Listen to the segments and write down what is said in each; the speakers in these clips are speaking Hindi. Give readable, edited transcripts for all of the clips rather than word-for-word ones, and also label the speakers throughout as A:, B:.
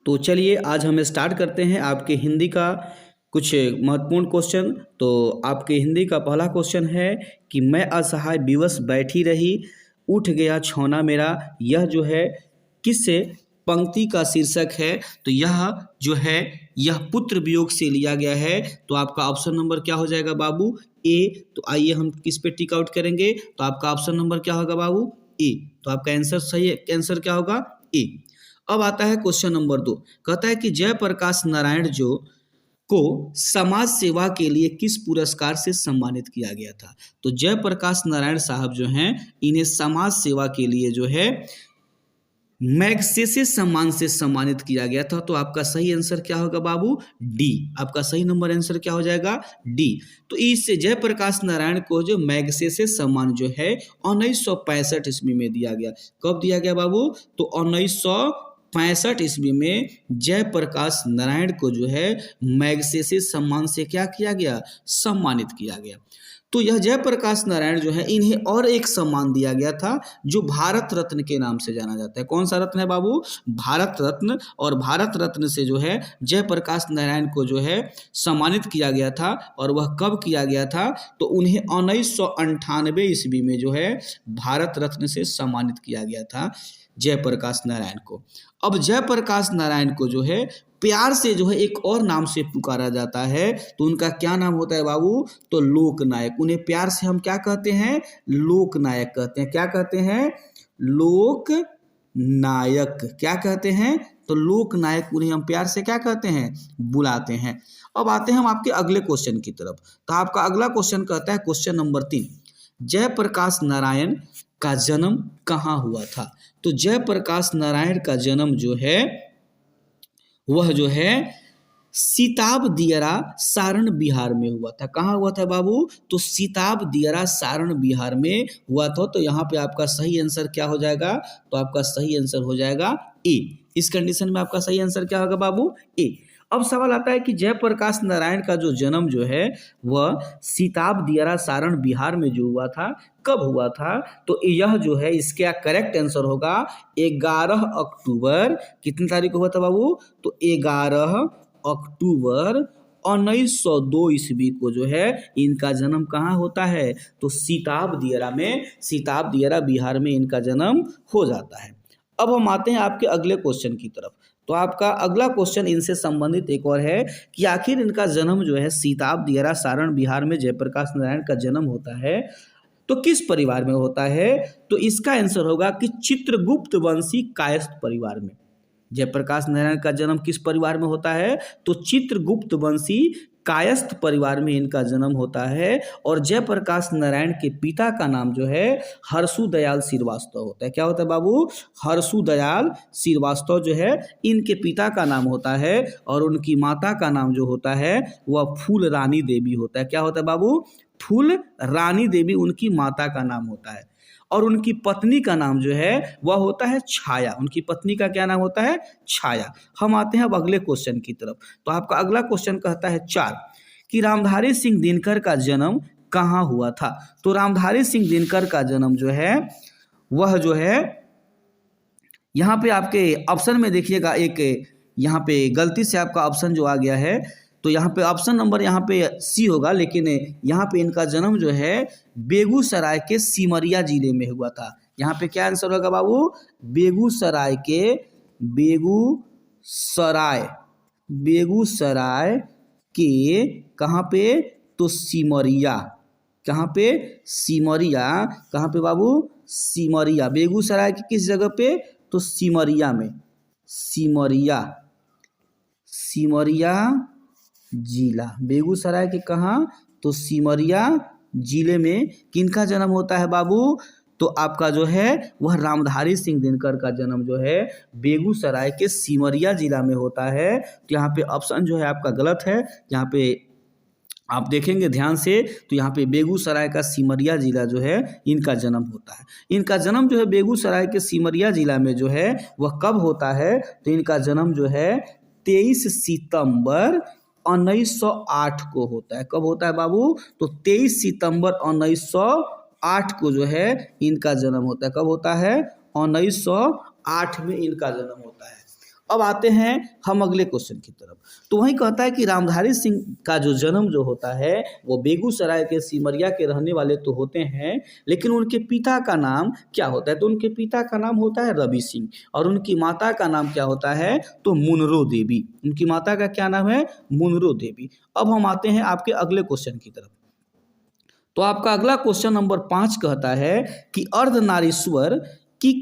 A: तो चलिए आज हम स्टार्ट करते हैं आपके हिंदी का कुछ महत्वपूर्ण क्वेश्चन। तो आपके हिंदी का पहला क्वेश्चन है कि मैं असहाय विवश बैठी रही, उठ गया छौना मेरा। यह जो है किस पंक्ति का शीर्षक है? तो यह जो है यह पुत्र वियोग से लिया गया है। तो आपका ऑप्शन नंबर क्या हो जाएगा बाबू? ए। तो आइए हम किस पे टिक आउट करेंगे? तो आपका ऑप्शन नंबर क्या होगा बाबू? ए। तो आपका आंसर सही है, आंसर क्या होगा? ए। अब आता है क्वेश्चन नंबर 2। कहता है कि जयप्रकाश नारायण जो को समाज सेवा के लिए किस पुरस्कार से सम्मानित किया गया था? तो जयप्रकाश नारायण साहब जो हैं इन्हें समाज सेवा के लिए जो है मैग्सेसे सम्मान से सम्मानित किया गया था। तो आपका सही आंसर क्या होगा बाबू? डी। आपका सही नंबर आंसर क्या हो जाएगा? डी। तो इससे जयप्रकाश नारायण को जो मैग्सेसे सम्मान जो है 1965 ईस्वी में दिया गया। कब दिया गया बाबू? तो 1965 ईस्वी में जयप्रकाश नारायण को जो है मैग्सेसे सम्मान से क्या किया गया? सम्मानित किया गया। तो यह जयप्रकाश नारायण जो है इन्हें और एक सम्मान दिया गया था जो भारत रत्न के नाम से जाना जाता है। कौन सा रत्न है बाबू? भारत रत्न। और भारत रत्न से जो है जयप्रकाश नारायण को जो है सम्मानित किया गया था। और वह कब किया गया था? तो उन्हें 1998 ईस्वी में जो है भारत रत्न से सम्मानित किया गया था जयप्रकाश नारायण को। अब जयप्रकाश नारायण को जो है प्यार से जो है एक और नाम से पुकारा जाता है। तो उनका क्या नाम होता है बाबू? तो लोकनायक। उन्हें प्यार से हम क्या कहते हैं? लोकनायक कहते हैं। क्या कहते हैं? लोकनायक। क्या कहते हैं? तो लोकनायक उन्हें हम प्यार से क्या कहते हैं? बुलाते हैं। अब आते हैं हम आपके अगले क्वेश्चन की तरफ। तो आपका अगला क्वेश्चन कहता है क्वेश्चन नंबर 3, जयप्रकाश नारायण का जन्म कहाँ हुआ था? तो जयप्रकाश नारायण का जन्म जो है वह जो है सीताब दियरा सारण बिहार में हुआ था। कहाँ हुआ था बाबू? तो सीताब दियरा सारण बिहार में हुआ था। तो यहाँ पे आपका सही आंसर क्या हो जाएगा? तो आपका सही आंसर हो जाएगा ए। इस कंडीशन में आपका सही आंसर क्या होगा बाबू? ए। अब सवाल आता है कि जयप्रकाश नारायण का जो जन्म जो है वह सीताब दियरा सारण बिहार में जो हुआ था, कब हुआ था? तो यह जो है इसका करेक्ट आंसर होगा 11 अक्टूबर। कितनी तारीख को हुआ था बाबू? तो 11 अक्टूबर 1902 ईस्वी को जो है इनका जन्म कहाँ होता है? तो सीताब दियरा में, सीताब दियरा बिहार में इनका जन्म हो जाता है। अब हम आते हैं आपके अगले क्वेश्चन की तरफ। तो आपका अगला क्वेश्चन इनसे संबंधित एक और है कि आखिर इनका जन्म जो है सीताब दियरा सारण बिहार में जयप्रकाश नारायण का जन्म होता है तो किस परिवार में होता है? तो इसका आंसर होगा कि चित्रगुप्त वंशी कायस्थ परिवार में। जयप्रकाश नारायण का जन्म किस परिवार में होता है? तो चित्रगुप्त वंशी कायस्थ परिवार में इनका जन्म होता है। और जयप्रकाश नारायण के पिता का नाम जो है हर्षु दयाल श्रीवास्तव होता है। क्या होता है बाबू? हर्षु दयाल श्रीवास्तव जो है इनके पिता का नाम होता है। और उनकी माता का नाम जो होता है वह फूल रानी देवी होता है। क्या होता है बाबू? फूल रानी देवी उनकी माता का नाम होता है। और उनकी पत्नी का नाम जो है वह होता है छाया। उनकी पत्नी का क्या नाम होता है? छाया। हम आते हैं अब अगले क्वेश्चन की तरफ। तो आपका अगला क्वेश्चन कहता है 4 कि रामधारी सिंह दिनकर का जन्म कहाँ हुआ था? तो रामधारी सिंह दिनकर का जन्म जो है वह जो है यहाँ पे आपके ऑप्शन में देखिएगा, एक यहाँ पे गलती से आपका ऑप्शन जो आ गया है। तो यहाँ पे ऑप्शन नंबर यहाँ पे सी होगा, लेकिन यहाँ पे इनका जन्म जो है बेगूसराय के सिमरिया जिले में हुआ था। यहाँ पे क्या आंसर होगा बाबू? बेगूसराय के, बेगूसराय के कहाँ पे? तो सिमरिया। कहाँ पे? सिमरिया। कहाँ पे बाबू? सिमरिया। बेगूसराय की किस जगह पे? तो सिमरिया में। सिमरिया जिला। बेगूसराय के कहाँ? तो सिमरिया जिले में किनका जन्म होता है बाबू? तो आपका जो है वह रामधारी सिंह दिनकर का जन्म जो है बेगूसराय के सिमरिया जिला में होता है। तो यहाँ पे ऑप्शन जो है आपका गलत है। यहाँ पे आप देखेंगे ध्यान से तो यहाँ पे बेगूसराय का सिमरिया जिला जो है इनका जन्म होता है। इनका जन्म जो है बेगूसराय के सिमरिया जिला में जो है वह कब होता है? तो इनका जन्म जो है 23 सितंबर 1908 को होता है। कब होता है बाबू? तो 23 सितंबर 1908 को जो है इनका जन्म होता है। कब होता है? 1908 में इनका जन्म होता है। अब आते हैं हम अगले क्वेश्चन की तरफ। तो वही कहता है कि रामधारी सिंह का जो जन्म जो होता है वो बेगूसराय के सिमरिया के रहने वाले तो होते हैं, लेकिन उनके पिता का नाम क्या होता है? तो उनके पिता का नाम होता है रवि सिंह और उनकी माता का नाम क्या होता है? तो मुनरो देवी। उनकी माता का क्या नाम है? मुनरो देवी। अब हम आते हैं आपके अगले क्वेश्चन की तरफ। तो आपका अगला क्वेश्चन नंबर 5 कहता है कि अर्धनारीश्वर की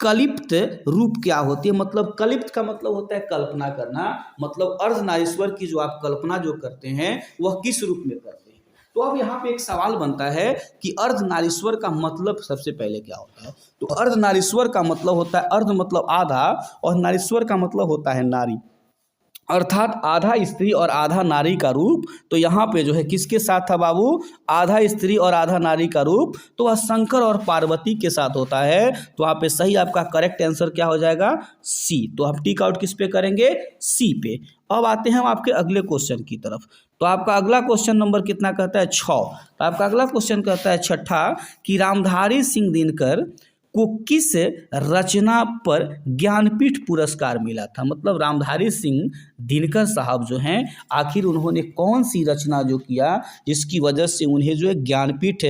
A: कलिप्त रूप क्या होती है? मतलब कलिप्त का मतलब होता है कल्पना करना, मतलब अर्धनारीश्वर की जो आप कल्पना जो करते हैं वह किस रूप में करते हैं? तो अब यहाँ पे एक सवाल बनता है कि अर्धनारीश्वर का मतलब सबसे पहले क्या होता है? तो अर्धनारीश्वर का मतलब होता है, अर्ध मतलब आधा और नारीश्वर का मतलब होता है नारी, अर्थात आधा स्त्री और आधा नारी का रूप। तो यहाँ पे जो है किसके साथ था बाबू? आधा स्त्री और आधा नारी का रूप, तो वह शंकर और पार्वती के साथ होता है। तो यहाँ पे सही आपका करेक्ट आंसर क्या हो जाएगा? सी। तो हम टिक आउट किस पे करेंगे? सी पे। अब आते हैं हम आपके अगले क्वेश्चन की तरफ। तो आपका अगला क्वेश्चन नंबर कितना कहता है? 6। तो आपका अगला क्वेश्चन कहता है 6 कि रामधारी सिंह दिनकर को किस रचना पर ज्ञानपीठ पुरस्कार मिला था? मतलब रामधारी सिंह दिनकर साहब जो हैं आखिर उन्होंने कौन सी रचना जो किया जिसकी वजह से उन्हें जो है ज्ञानपीठ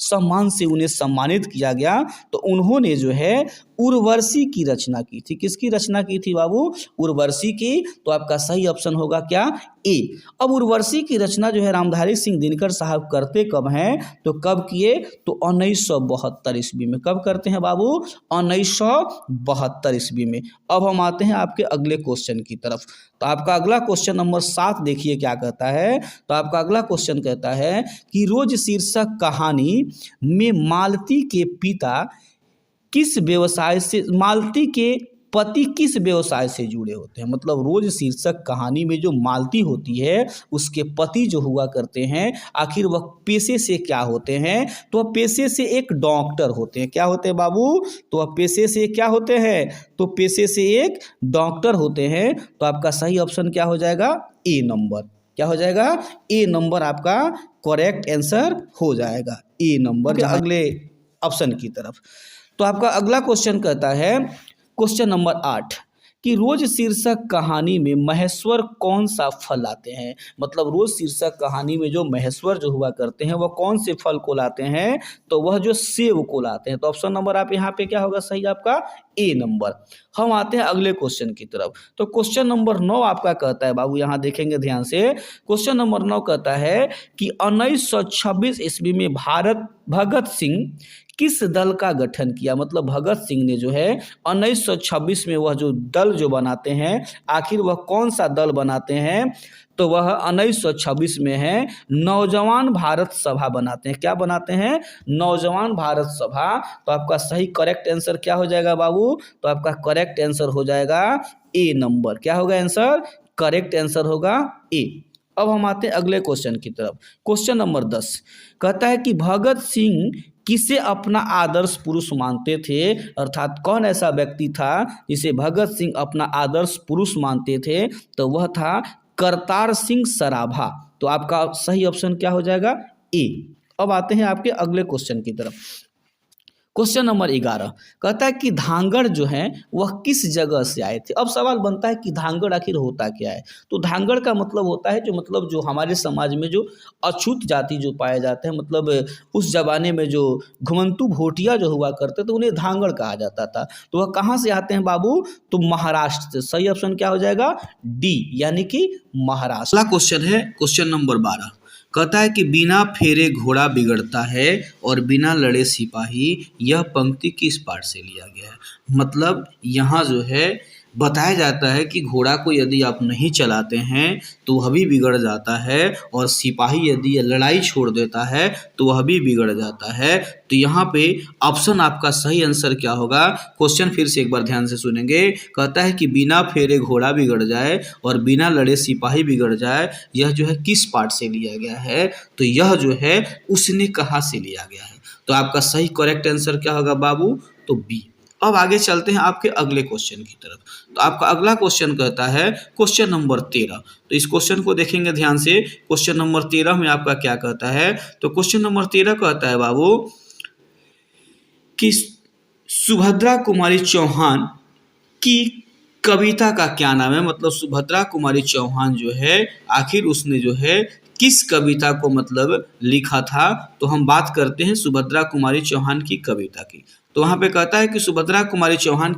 A: सम्मान से उन्हें सम्मानित किया गया? तो उन्होंने जो है उर्वशी की रचना की थी। किसकी रचना की थी बाबू? उर्वशी की। तो आपका सही ऑप्शन होगा क्या? ए। अब उर्वशी की रचना जो है रामधारी सिंह दिनकर साहब करते कब हैं? तो कब किए? तो 1972 ईस्वी में। कब करते हैं बाबू? 1972 ईस्वी में। अब हम आते हैं आपके अगले क्वेश्चन की तरफ। तो आपका अगला क्वेश्चन नंबर 7 देखिए क्या कहता है। तो आपका अगला क्वेश्चन कहता है कि रोज शीर्षक कहानी में मालती के पिता किस व्यवसाय से, मालती के पति किस व्यवसाय से जुड़े होते हैं? मतलब रोज शीर्षक कहानी में जो मालती होती है उसके पति जो हुआ करते हैं आखिर वह पेशे से क्या होते हैं? तो वह पेशे से एक डॉक्टर होते हैं। क्या होते हैं बाबू? तो वह पेशे से क्या होते हैं? तो पेशे से एक डॉक्टर होते हैं। तो आपका सही ऑप्शन क्या हो जाएगा? ए नंबर। क्या हो जाएगा? ए नंबर आपका करेक्ट आंसर हो जाएगा। ए नंबर अगले ऑप्शन की तरफ। तो आपका अगला क्वेश्चन कहता है क्वेश्चन नंबर 8 कि रोज शीर्षक कहानी में महेश्वर कौन सा फल लाते हैं? मतलब रोज शीर्षक कहानी में जो महेश्वर जो हुआ करते हैं वह कौन से फल को लाते हैं? तो वह जो सेब को लाते हैं। तो ऑप्शन नंबर आप यहाँ पे क्या होगा सही आपका? ए नंबर। हम आते हैं अगले क्वेश्चन की तरफ। तो क्वेश्चन नंबर 9 आपका कहता है बाबू, यहाँ देखेंगे ध्यान से। क्वेश्चन नंबर 9 कहता है कि 1926 ईस्वी में भगत सिंह किस दल का गठन किया? मतलब भगत सिंह ने जो है 1926 में वह जो दल जो बनाते हैं आखिर वह कौन सा दल बनाते हैं? तो वह 1926 में है नौजवान भारत सभा बनाते हैं। क्या बनाते हैं? नौजवान भारत सभा। तो आपका सही करेक्ट आंसर क्या हो जाएगा बाबू? तो आपका करेक्ट आंसर हो जाएगा ए नंबर। क्या होगा आंसर? करेक्ट आंसर होगा ए। अब हम आते हैं अगले क्वेश्चन की तरफ। क्वेश्चन नंबर 10 कहता है कि भगत सिंह किसे अपना आदर्श पुरुष मानते थे? अर्थात कौन ऐसा व्यक्ति था जिसे भगत सिंह अपना आदर्श पुरुष मानते थे? तो वह था करतार सिंह सराभा। तो आपका सही ऑप्शन क्या हो जाएगा? ए। अब आते हैं आपके अगले क्वेश्चन की तरफ। क्वेश्चन नंबर 11 कहता है कि धांगड़ जो है वह किस जगह से आए थे? अब सवाल बनता है कि धांगड़ आखिर होता क्या है? तो धांगड़ का मतलब होता है जो हमारे समाज में जो अछूत जाति जो पाए जाते हैं, मतलब उस जमाने में जो घुमंतु भोटिया जो हुआ करते थे उन्हें धांगड़ कहा जाता था। तो वह कहाँ से आते हैं बाबू? तो महाराष्ट्र से। सही ऑप्शन क्या हो जाएगा? डी, यानी कि महाराष्ट्र। अगला क्वेश्चन है क्वेश्चन नंबर 12 कहता है कि बिना फेरे घोड़ा बिगड़ता है और बिना लड़े सिपाही, यह पंक्ति किस पाठ से लिया गया है? मतलब यहाँ जो है बताया जाता है कि घोड़ा को यदि आप नहीं चलाते हैं तो वह भी बिगड़ जाता है और सिपाही यदि लड़ाई छोड़ देता है तो वह भी बिगड़ जाता है। तो यहाँ पे ऑप्शन आपका सही आंसर क्या होगा? क्वेश्चन फिर से एक बार ध्यान से सुनेंगे। कहता है कि बिना फेरे घोड़ा बिगड़ जाए और बिना लड़े सिपाही बिगड़ जाए, यह जो है किस पाठ से लिया गया है? तो यह जो है उसने कहा से लिया गया है। तो आपका सही करेक्ट आंसर क्या होगा बाबू? तो बी। अब आगे चलते हैं आपके अगले क्वेश्चन की तरफ। तो आपका अगला क्वेश्चन कहता है क्वेश्चन नंबर 13। तो इस क्वेश्चन को देखेंगे ध्यान से। क्वेश्चन नंबर 13 में आपका क्या कहता है? तो क्वेश्चन नंबर 13 कहता है बाबू कि सुभद्रा कुमारी चौहान की कविता का क्या नाम है, मतलब सुभद्रा कुमारी चौहान जो है आखिर उसने जो है किस कविता को मतलब लिखा था। तो हम बात करते हैं सुभद्रा कुमारी चौहान की कविता की। तो वहां पे कहता है कि सुभद्रा कुमारी चौहान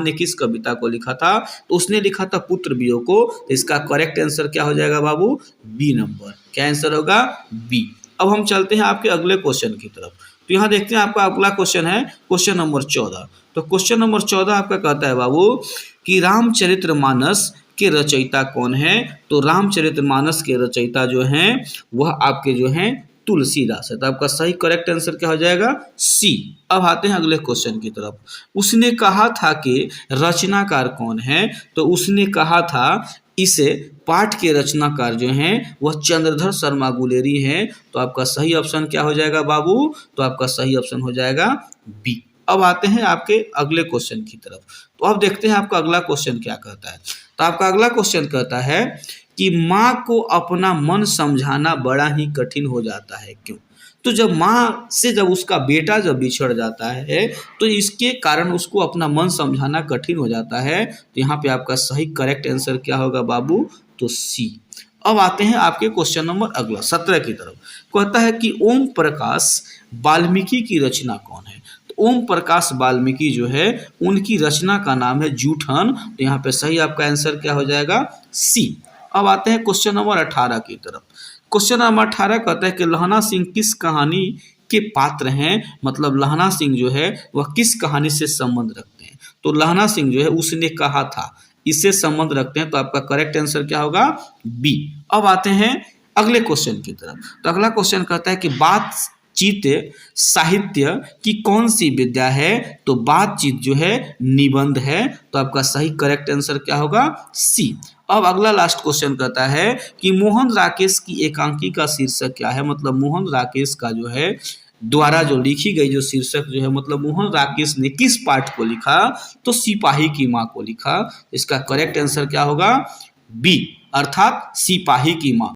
A: ने किस कविता को लिखा था। तो उसने लिखा था पुत्र वियोग को। तो इसका करेक्ट आंसर क्या हो जाएगा बाबू, बी नंबर। क्या आंसर होगा, बी। अब हम चलते हैं आपके अगले क्वेश्चन की तरफ। तो यहाँ देखते हैं आपका अगला क्वेश्चन है क्वेश्चन नंबर 14। तो क्वेश्चन नंबर 14 आपका कहता है बाबू कि रामचरितमानस के रचयिता कौन है। तो रामचरितमानस के रचयिता जो हैं वह आपके जो हैं तुलसीदास है। तो आपका सही करेक्ट आंसर क्या हो जाएगा, सी। अब आते हैं अगले क्वेश्चन की तरफ। उसने कहा था कि रचनाकार कौन है। तो उसने कहा था इसे पाठ के रचनाकार जो हैं वह चंद्रधर शर्मा गुलेरी हैं। तो आपका सही ऑप्शन क्या हो जाएगा बाबू, तो आपका सही ऑप्शन हो जाएगा बी। अब आते हैं आपके अगले क्वेश्चन की तरफ। तो अब देखते हैं आपका अगला क्वेश्चन क्या कहता है। तो आपका अगला क्वेश्चन कहता है कि माँ को अपना मन समझाना बड़ा ही कठिन हो जाता है, क्यों। तो जब माँ से जब उसका बेटा जब बिछड़ जाता है तो इसके कारण उसको अपना मन समझाना कठिन हो जाता है। तो यहाँ पे आपका सही करेक्ट आंसर क्या होगा बाबू, तो सी। अब आते हैं आपके क्वेश्चन नंबर अगला 17 की तरफ। कहता है कि ओम प्रकाश वाल्मीकि की रचना कौन है। तो ओम प्रकाश वाल्मीकि जो है उनकी रचना का नाम है जूठन। तो यहाँ पे सही आपका आंसर क्या हो जाएगा, सी। अब आते हैं क्वेश्चन नंबर 18 की तरफ। क्वेश्चन नंबर 18 कहता है कि लहना सिंह किस कहानी के पात्र हैं। मतलब लहना सिंह जो है वह किस कहानी से संबंध रखते हैं। तो लहना सिंह जो है उसने कहा था, इससे संबंध रखते हैं। तो आपका करेक्ट आंसर क्या होगा, बी। अब आते हैं अगले क्वेश्चन की तरफ। तो अगला क्वेश्चन कहता है कि बातचीत साहित्य की कौन सी विद्या है। तो बातचीत जो है निबंध है। तो आपका सही करेक्ट आंसर क्या होगा, सी। अब अगला लास्ट क्वेश्चन कहता है कि मोहन राकेश की एकांकी का शीर्षक क्या है। मतलब मोहन राकेश का जो है द्वारा जो लिखी गई जो शीर्षक जो है, मतलब मोहन राकेश ने किस पाठ को लिखा। तो सिपाही की माँ को लिखा। इसका करेक्ट आंसर क्या होगा, बी, अर्थात सिपाही की माँ।